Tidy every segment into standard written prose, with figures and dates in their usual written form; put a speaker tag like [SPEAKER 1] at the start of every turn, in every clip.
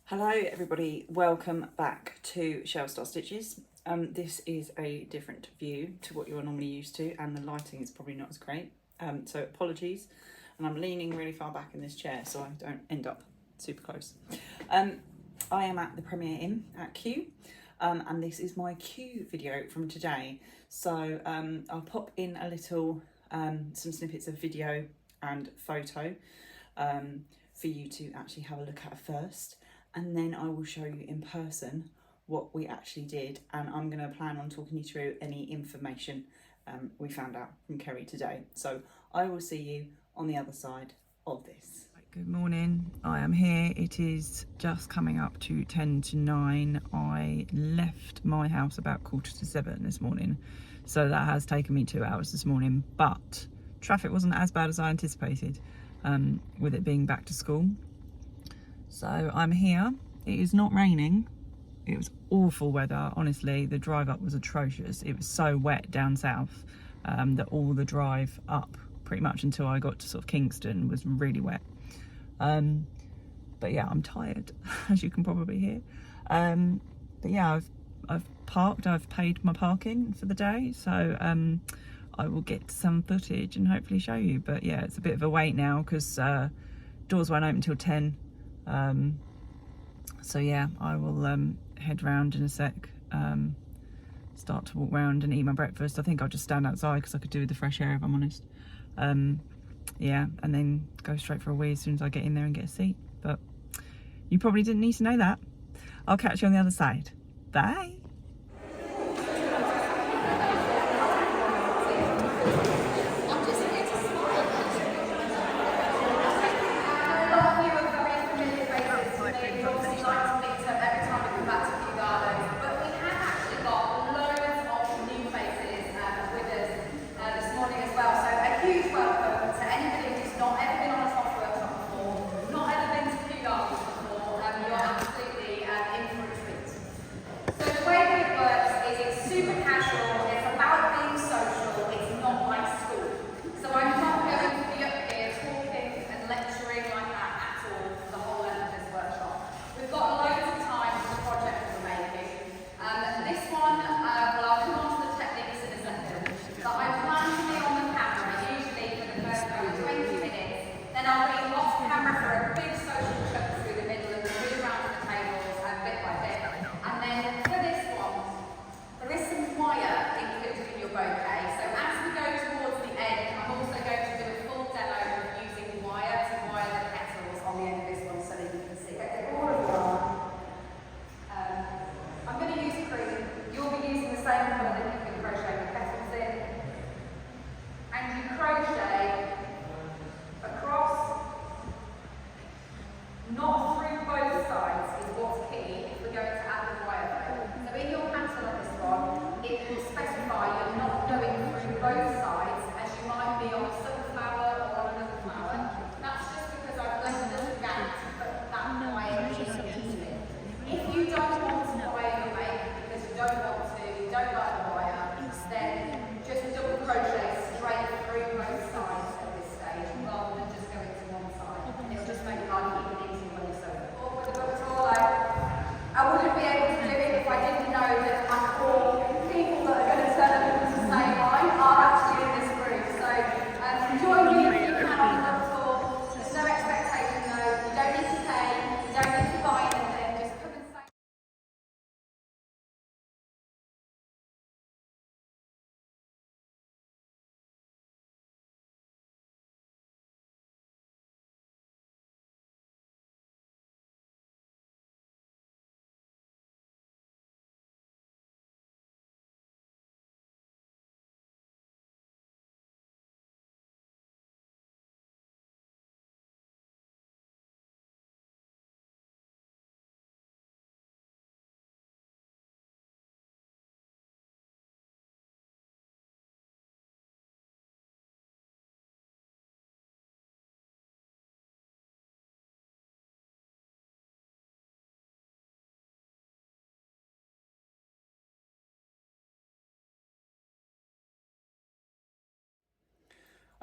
[SPEAKER 1] Hello everybody, welcome back to Shell Star Stitches. This is a different view to what you're normally used to, and the lighting is probably not as great, so apologies. And I'm leaning really far back in this chair so I don't end up super close. I am at the Premier Inn at Kew, and this is my Kew video from today. So I'll pop in a little some snippets of video and photo for you to actually have a look at first, and then I will show you in person what we actually did, and I'm going to plan on talking you through any information we found out from Kerry today. So I will see you on the other side of this. Good morning, I am here. It is just coming up to 10 to 9. I left my house about 6:45 this morning, so that has taken me 2 hours this morning, but traffic wasn't as bad as I anticipated, with it being back to school. So I'm here. It is not raining. It was awful weather, honestly. The drive up was atrocious. It was so wet down south that all the drive up pretty much until I got to sort of Kingston was really wet. But yeah, I'm tired, as you can probably hear. But yeah, I've parked. I've paid my parking for the day, so I will get some footage and hopefully show you. But yeah, it's a bit of a wait now because doors won't open until 10. So yeah, I will head round in a sec, start to walk round and eat my breakfast. I think I'll just stand outside because I could do with the fresh air, if I'm honest. Yeah, and then go straight for a wee as soon as I get in there and get a seat. But you probably didn't need to know that. I'll catch you on the other side. Bye.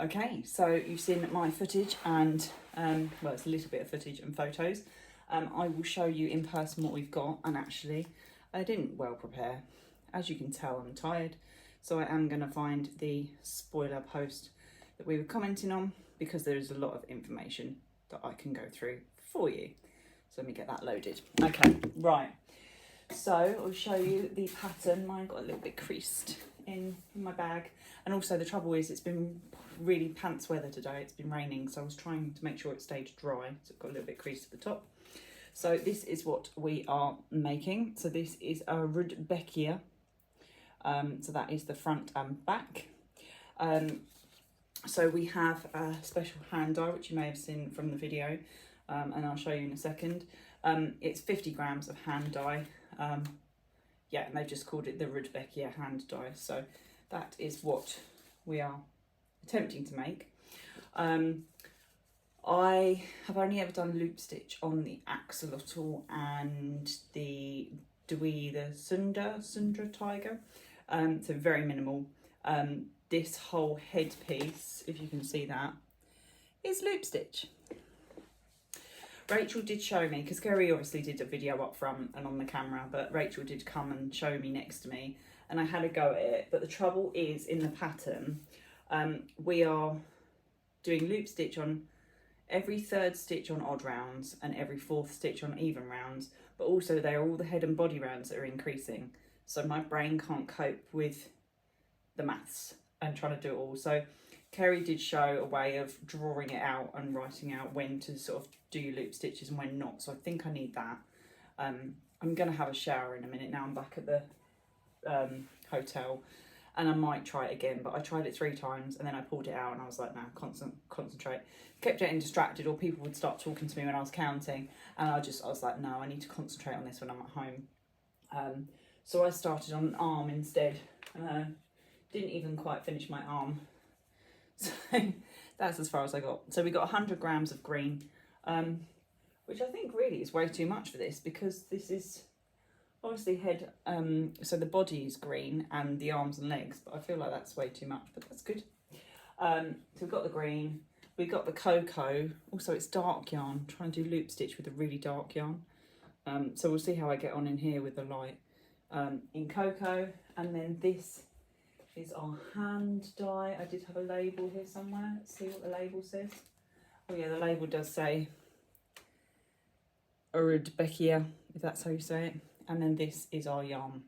[SPEAKER 1] Okay, so you've seen my footage and, well, it's a little bit of footage and photos. I will show you in person what we've got, and actually I didn't well prepare. As you can tell, I'm tired, so I am going to find the spoiler post that we were commenting on, because there is a lot of information that I can go through for you. So let me get that loaded. Okay, right. So I'll show you the pattern. Mine got a little bit creased in my bag. And also the trouble is it's been really pants weather today. It's been raining, so I was trying to make sure it stayed dry. So it got a little bit creased at the top. So this is what we are making. So this is a Rudbeckia. So that is the front and back. So we have a special hand dye, which you may have seen from the video, and I'll show you in a second. It's 50 grams of hand dye. Yeah, and they've just called it the Rudbeckia hand dye. So that is what we are attempting to make. I have only ever done loop stitch on the axolotl and the Sundra tiger. So very minimal. This whole headpiece, if you can see that, is loop stitch. Rachel did show me, because Kerry obviously did a video up front and on the camera, but Rachel did come and show me next to me, and I had a go at it. But the trouble is, in the pattern, we are doing loop stitch on every third stitch on odd rounds and every fourth stitch on even rounds, but also they are all the head and body rounds that are increasing. So my brain can't cope with the maths and trying to do it all. So Kerry did show a way of drawing it out and writing out when to sort of do loop stitches and when not. So I think I need that. I'm going to have a shower in a minute now. I'm back at the hotel, and I might try it again, but I tried it 3 times and then I pulled it out and I was like, no, concentrate. Kept getting distracted, or people would start talking to me when I was counting, and I was like, no, I need to concentrate on this when I'm at home. So I started on an arm instead. Didn't even quite finish my arm. So that's as far as I got. So we got 100 grams of green, which I think really is way too much for this, because this is obviously head, so the body is green and the arms and legs, but I feel like that's way too much, but that's good. So we've got the green, we've got the cocoa, also it's dark yarn. I'm trying to do loop stitch with a really dark yarn. So we'll see how I get on in here with the light in cocoa. And then this is our hand dye. I did have a label here somewhere. Let's see what the label says. Oh yeah, the label does say Rudbeckia, if that's how you say it. And then this is our yarn.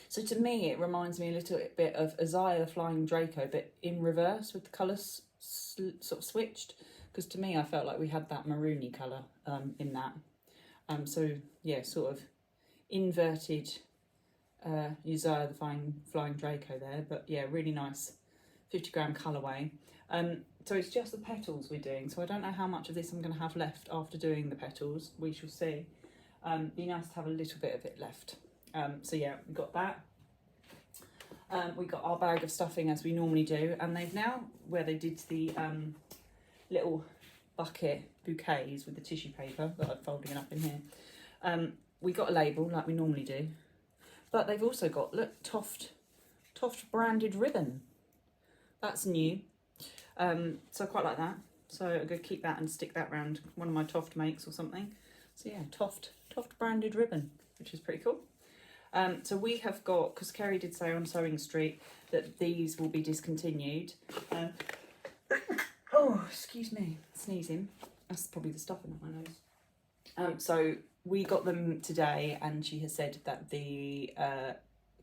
[SPEAKER 1] So to me, it reminds me a little bit of Isaiah the Flying Draco, but in reverse, with the colours sort of switched. Because to me, I felt like we had that maroony colour in that. So yeah, sort of inverted Isaiah the Flying Draco there, but yeah, really nice 50 gram colourway. So it's just the petals we're doing, so I don't know how much of this I'm going to have left after doing the petals. We shall see. Be nice to have a little bit of it left. So yeah, we got that. We got our bag of stuffing as we normally do, and they've now, where they did the little bucket bouquets with the tissue paper that I'm folding up in here, we got a label like we normally do, but they've also got, look, Toft branded ribbon. That's new. So I quite like that. So I'm going to keep that and stick that round one of my Toft makes or something. So yeah, Toft branded ribbon, which is pretty cool. So we have got, because Kerry did say on Sewing Street that these will be discontinued. Oh, excuse me, sneezing. That's probably the stuff in my nose. So we got them today, and she has said that the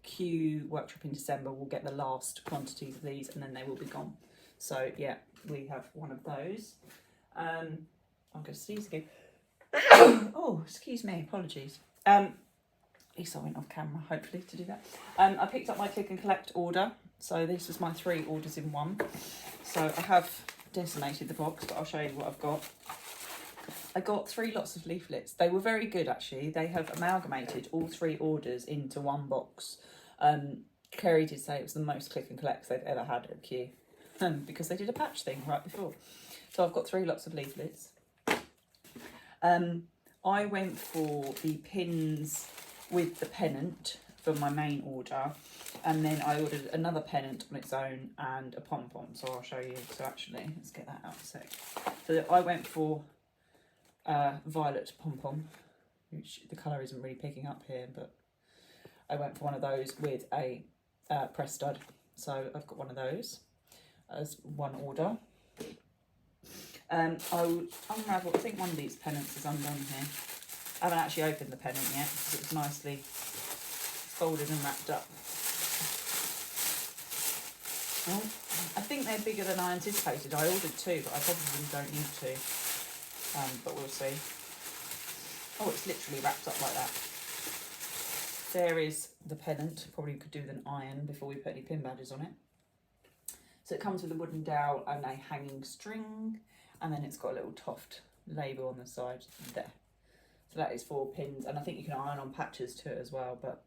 [SPEAKER 1] Kew Workshop in December will get the last quantities of these, and then they will be gone. So yeah, we have one of those. I'm going to sneeze again. Oh, excuse me, apologies. At least I went off camera, hopefully, to do that. I picked up my Click and Collect order. So this was my 3 orders in one. So I have decimated the box, but I'll show you what I've got. I got 3 lots of leaflets. They were very good, actually. They have amalgamated all 3 orders into one box. Kerry did say it was the most Click and Collects they've ever had at Kew, because they did a patch thing right before. So I've got 3 lots of leaflets. I went for the pins with the pennant for my main order, and then I ordered another pennant on its own and a pom-pom, so I'll show you. So actually, let's get that out a sec. So I went for violet pom-pom, which the colour isn't really picking up here, but I went for one of those with a press stud. So I've got one of those as one order. I will unravel, I think one of these pennants is undone here. I haven't actually opened the pennant yet because it was nicely folded and wrapped up. Oh, I think they're bigger than I anticipated. I ordered 2, but I probably don't need 2. But we'll see. Oh, it's literally wrapped up like that. There is the pennant. Probably could do with an iron before we put any pin badges on it. So it comes with a wooden dowel and a hanging string, and then it's got a little Toft label on the side there. So that is for pins, and I think you can iron on patches to it as well, but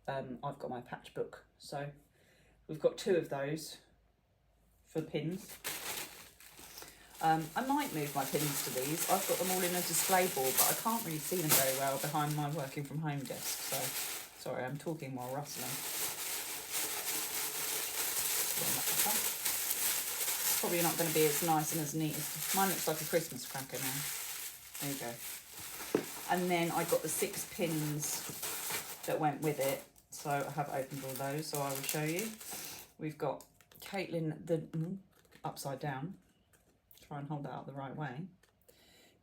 [SPEAKER 1] I've got my patch book. So we've got 2 of those for pins. I might move my pins to these. I've got them all in a display board, but I can't really see them very well behind my working from home desk. So, sorry, I'm talking while rustling. Probably not going to be as nice and as neat as mine. Looks like a Christmas cracker now. There you go. And then I got the 6 pins that went with it. So I have opened all those, so I will show you. We've got Caitlin, the upside down. Try and hold that out the right way.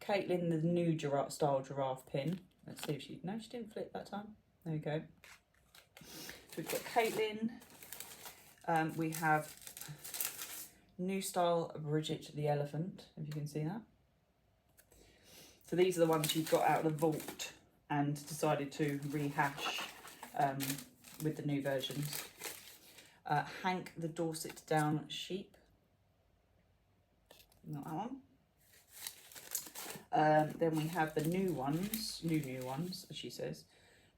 [SPEAKER 1] Caitlin, the new style giraffe pin. Let's see if she, no, she didn't flip that time. There we go. So we've got Caitlin. We have new style Bridget the elephant, if you can see that. So these are the ones you've got out of the vault and decided to rehash with the new versions. Hank the Dorset down sheep. Not that one. Then we have the new ones, new ones, as she says.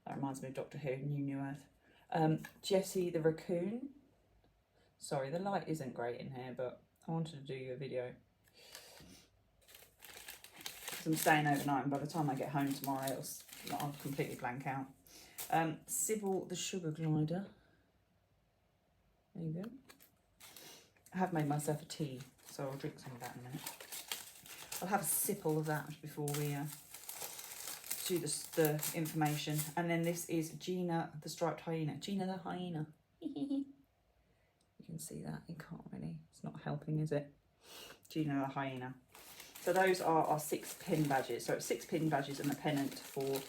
[SPEAKER 1] That reminds me of Doctor Who, New Earth. Jessie the raccoon. Sorry, the light isn't great in here, but I wanted to do you a video. Because I'm staying overnight, and by the time I get home tomorrow, I'll completely blank out. Sybil the sugar glider. There you go. I have made myself a tea, so I'll drink some of that in a minute. I'll have a sipple of that before we do the information. And then this is Gina the striped hyena. Gina the hyena. You can see that. You can't really. It's not helping, is it? Gina the hyena. So those are our 6 pin badges. So it's 6 pin badges and a pennant for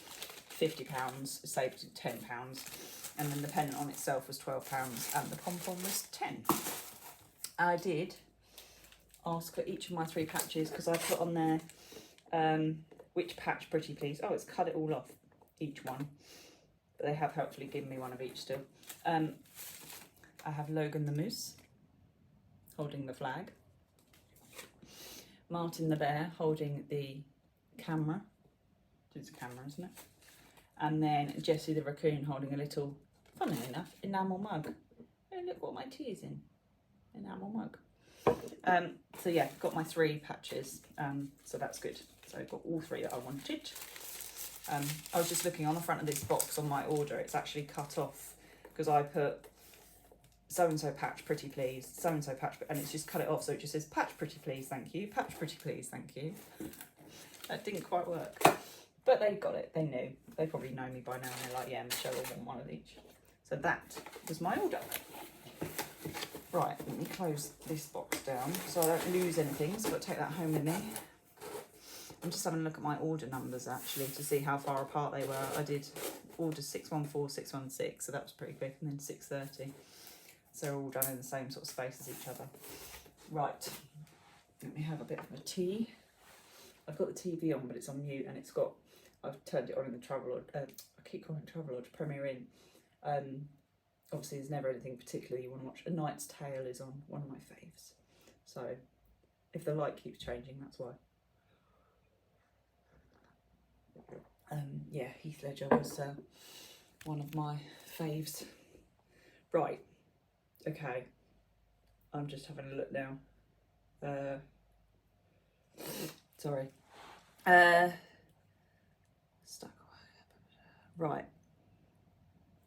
[SPEAKER 1] £50, saved £10. And then the pennant on itself was £12 and the pom-pom was 10. I did ask for each of my 3 patches because I put on there which patch pretty please. Oh, it's cut it all off, each one. But they have helpfully given me one of each still. I have Logan the moose holding the flag. Martin the bear holding the camera. It's a camera, isn't it? And then Jessie the raccoon holding a little, funnily enough, enamel mug. Oh, look what my tea is in. Enamel mug. So yeah, got my 3 patches, so that's good. So I've got all 3 that I wanted. I was just looking on the front of this box on my order, it's actually cut off because I put so-and-so patch pretty please, so-and-so patch, and it's just cut it off, so it just says patch pretty please, thank you, patch pretty please, thank you. That didn't quite work, but they got it, they knew. They probably know me by now and they're like, yeah, Michelle will want one of each. So that was my order. Right, let me close this box down so I don't lose anything, so I've got to take that home with me. I'm just having a look at my order numbers actually to see how far apart they were. I did order 614, 616, so that was pretty quick, and then 630. So they're all done in the same sort of space as each other. Right, let me have a bit of a tea. I've got the TV on, but it's on mute, and it's got, I've turned it on in the Travelodge, I keep calling it Travelodge, Premier Inn. Obviously there's never anything particular you want to watch. A Knight's Tale is on, one of my faves. So if the light keeps changing, that's why. Yeah, Heath Ledger was one of my faves. Right, okay, I'm just having a look now. Sorry. Stuck. Right.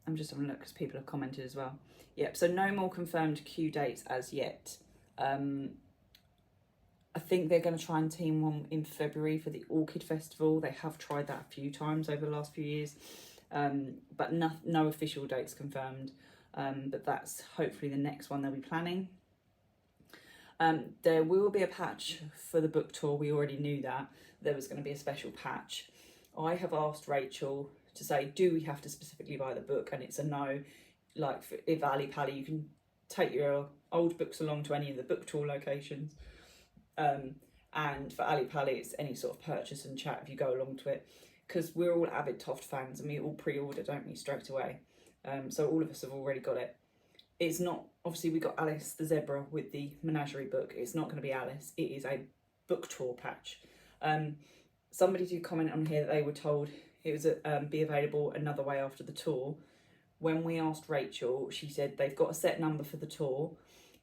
[SPEAKER 1] I'm just having a look because people have commented as well. Yep, so no more confirmed queue dates as yet. I think they're going to try and team one in February for the Orchid Festival. They have tried that a few times over the last few years, but no official dates confirmed. But that's hopefully the next one they'll be planning. There will be a patch for the book tour. We already knew that there was going to be a special patch. I have asked Rachel to say, do we have to specifically buy the book? And it's a no. Like for Ali Pally, you can take your old books along to any of the book tour locations. And for Ali Pally, it's any sort of purchase and chat if you go along to it, because we're all avid Toft fans and we all pre-order, don't we, straight away. So all of us have already got it. It's not, obviously we got Alice the Zebra with the Menagerie book. It's not going to be Alice. It is a book tour patch. Somebody did comment on here that they were told it was be available another way after the tour. When we asked Rachel, she said they've got a set number for the tour.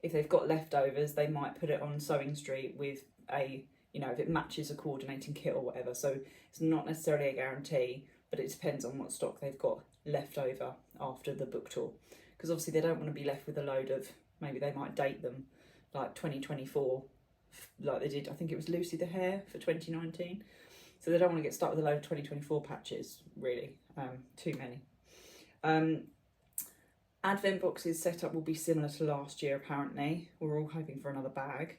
[SPEAKER 1] If they've got leftovers, they might put it on Sewing Street with a, you know, if it matches a coordinating kit or whatever. So it's not necessarily a guarantee, but it depends on what stock they've got left over after the book tour. Because obviously they don't want to be left with a load of, maybe they might date them like 2024, like they did, I think it was Lucy the Hare for 2019. So they don't want to get stuck with a load of 2024 patches, really, too many. Advent boxes setup will be similar to last year, apparently. We're all hoping for another bag.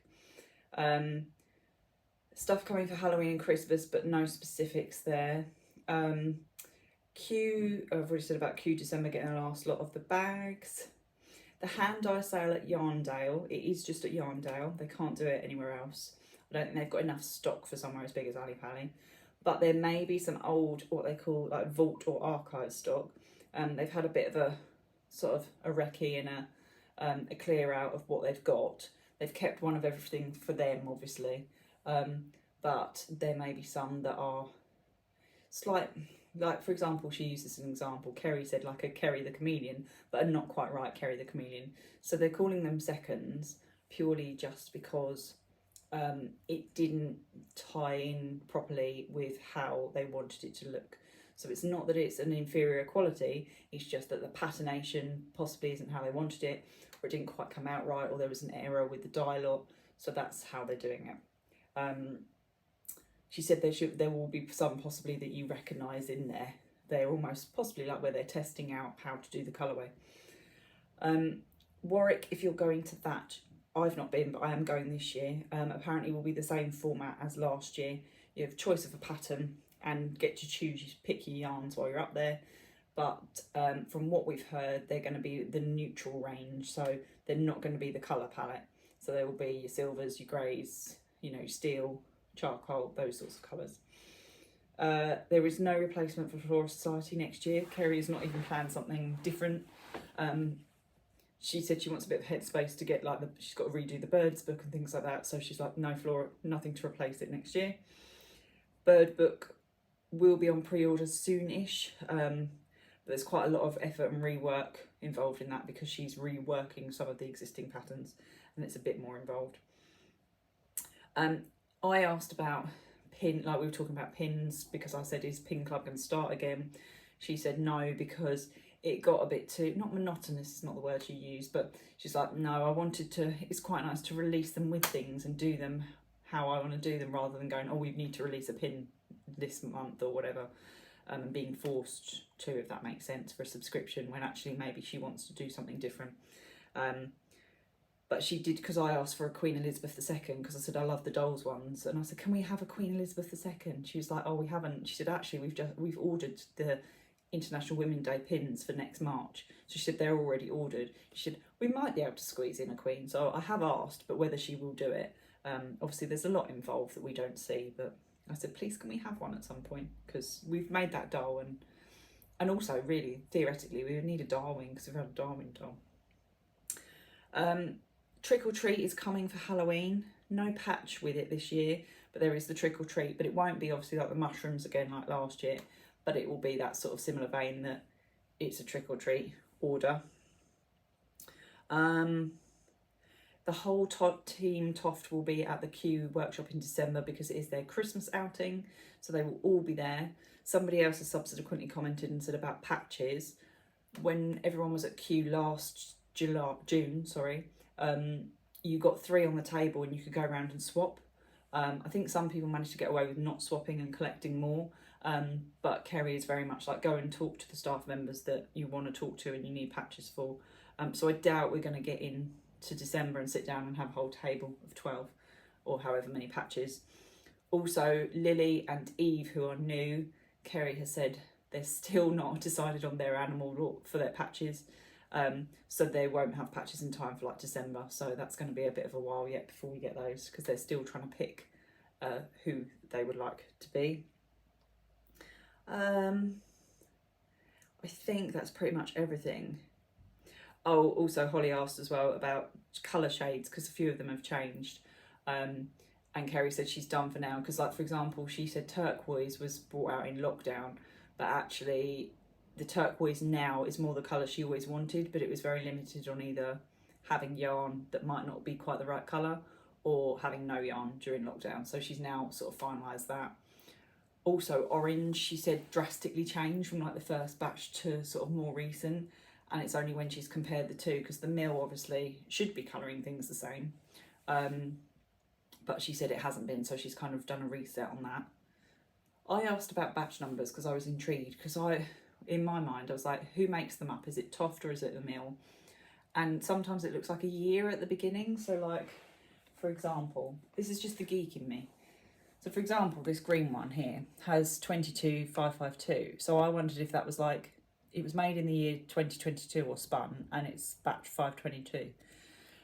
[SPEAKER 1] Stuff coming for Halloween and Christmas, but no specifics there. I've already said about Q December getting the last lot of the bags. The hand dye sale at Yarndale, it is just at Yarndale. They can't do it anywhere else. I don't think they've got enough stock for somewhere as big as Ali Pally. But there may be some old, what they call like vault or archive stock. They've had a bit of a sort of a recce and a clear out of what they've got. They've kept one of everything for them, obviously. But there may be some that are slight, like for example, she used this as an example. Kerry said like a Kerry the Chameleon, but a not quite right Kerry the Chameleon. So they're calling them seconds purely just because it didn't tie in properly with how they wanted it to look. So it's not that it's an inferior quality, it's just that the patternation possibly isn't how they wanted it, or it didn't quite come out right, or there was an error with the dye lot. So that's how they're doing it. She said there will be some possibly that you recognise in there. They're almost possibly like where they're testing out how to do the colourway. Warwick, if you're going to that, I've not been, but I am going this year. Apparently will be the same format as last year. You have choice of a pattern and get to choose, you pick your yarns while you're up there. But from what we've heard, they're going to be the neutral range. So they're not going to be the colour palette. So there will be your silvers, your greys, you know, steel, charcoal, those sorts of colours. There is no replacement for Flora Society next year. Kerry has not even planned something different. She said she wants a bit of headspace to get like she's got to redo the birds book and things like that. So she's like, no Flora, nothing to replace it next year. Bird book will be on pre-order soon-ish. But there's quite a lot of effort and rework involved in that because she's reworking some of the existing patterns and it's a bit more involved. I asked about like we were talking about pins, because I said, is Pin Club going to start again? She said no, because it got a bit too, not monotonous, is not the word she used, but she's like, no, I wanted to, it's quite nice to release them with things and do them how I want to do them, rather than going, oh, we need to release a pin this month or whatever, and being forced to, if that makes sense, for a subscription, when actually maybe she wants to do something different. But she did, because I asked for a Queen Elizabeth II, because I said I love the dolls ones, and I said, can we have a Queen Elizabeth II? She was like, oh, we haven't. She said, actually, we've ordered the International Women's Day pins for next March. So she said they're already ordered. She said we might be able to squeeze in a Queen. So I have asked, but whether she will do it. Obviously, there's a lot involved that we don't see, but I said, please, can we have one at some point? Because we've made that doll, and also, really, theoretically, we would need a Darwin, because we've had a Darwin doll. Trick or Treat is coming for Halloween. No patch with it this year, but there is the Trick or Treat, but it won't be obviously like the mushrooms again like last year, but it will be that sort of similar vein that it's a Trick or Treat order. The whole team Toft will be at the Kew Workshop in December because it is their Christmas outing, so they will all be there. Somebody else has subsequently commented and said about patches. When everyone was at Kew last June, you got 3 on the table and you could go around and swap. I think some people manage to get away with not swapping and collecting more, but Kerry is very much like, go and talk to the staff members that you want to talk to and you need patches for. So I doubt we're going to get into December and sit down and have a whole table of 12 or however many patches. Also, Lily and Eve, who are new, Kerry has said they're still not decided on their animal for their patches. So they won't have patches in time for like December. So that's going to be a bit of a while yet before we get those, because they're still trying to pick who they would like to be. I think that's pretty much everything. Oh, also Holly asked as well about colour shades, because a few of them have changed. And Kerry said she's done for now, because like, for example, she said turquoise was brought out in lockdown, but actually the turquoise now is more the colour she always wanted, but it was very limited on either having yarn that might not be quite the right colour or having no yarn during lockdown. So she's now sort of finalised that. Also orange, she said, drastically changed from like the first batch to sort of more recent, and it's only when she's compared the two, because the mill obviously should be colouring things the same, but she said it hasn't been, so she's kind of done a reset on that. I asked about batch numbers because I was intrigued, because in my mind I was like, who makes them up? Is it Toft or is it the mill? And sometimes it looks like a year at the beginning. So like, for example, this is just the geek in me. So for example, this green one here has 22552. So I wondered if that was like, it was made in the year 2022 or spun, and it's batch 522.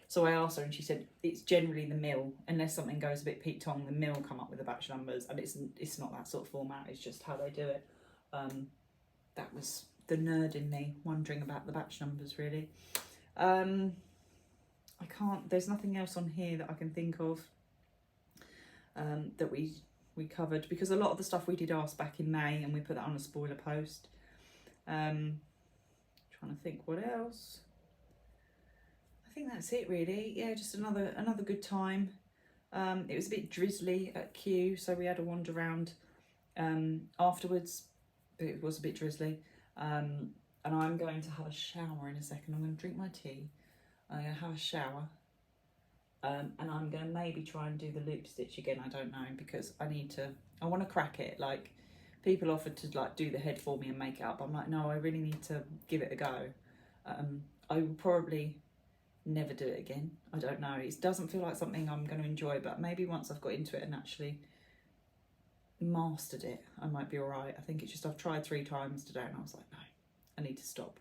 [SPEAKER 1] So I asked her and she said it's generally the mill, unless something goes a bit peaked on, the mill come up with the batch numbers, and it's not that sort of format, it's just how they do it. That was the nerd in me wondering about the batch numbers, really. There's nothing else on here that I can think of that we covered, because a lot of the stuff we did ask back in May and we put that on a spoiler post. Trying to think what else. I think that's it really. Yeah, just another good time. It was a bit drizzly at Kew, so we had a wander around afterwards. It was a bit drizzly, and I'm going to have a shower in a second. I'm going to drink my tea, I'm going to have a shower, and I'm going to maybe try and do the loop stitch again. I don't know, because I want to crack it. Like, people offered to like do the head for me and make it up. I'm like, no, I really need to give it a go. I will probably never do it again. I don't know, it doesn't feel like something I'm going to enjoy, but maybe once I've got into it and actually mastered it, I might be all right. I think it's just I've tried 3 times today and I was like, no, I need to stop.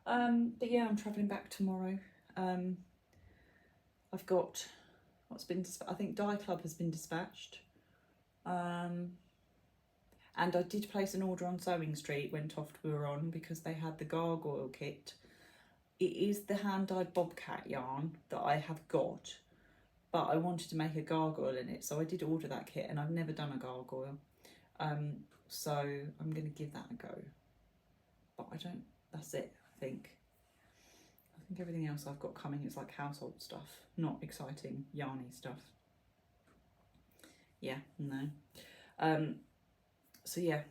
[SPEAKER 1] But yeah, I'm travelling back tomorrow. I've got what's been I think Dye Club has been dispatched, and I did place an order on Sewing Street when Toft were on, because they had the gargoyle kit. It is the hand-dyed bobcat yarn that I have got, but I wanted to make a gargoyle in it, so I did order that kit, and I've never done a gargoyle. So I'm going to give that a go. But that's it, I think. I think everything else I've got coming is like household stuff, not exciting yarny stuff. Yeah, no. So yeah,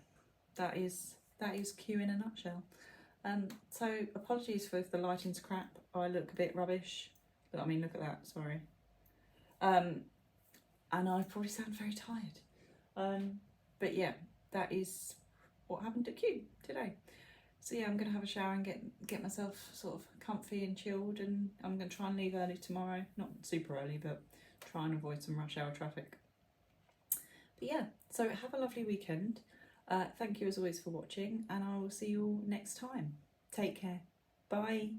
[SPEAKER 1] that is Kew in a nutshell. So apologies for if the lighting's crap, I look a bit rubbish, but I mean, look at that, sorry. And I probably sound very tired. But yeah, that is what happened at Kew today. So yeah, I'm gonna have a shower and get myself sort of comfy and chilled, and I'm gonna try and leave early tomorrow. Not super early, but try and avoid some rush hour traffic. But yeah, so have a lovely weekend. Thank you as always for watching, and I will see you all next time. Take care. Bye.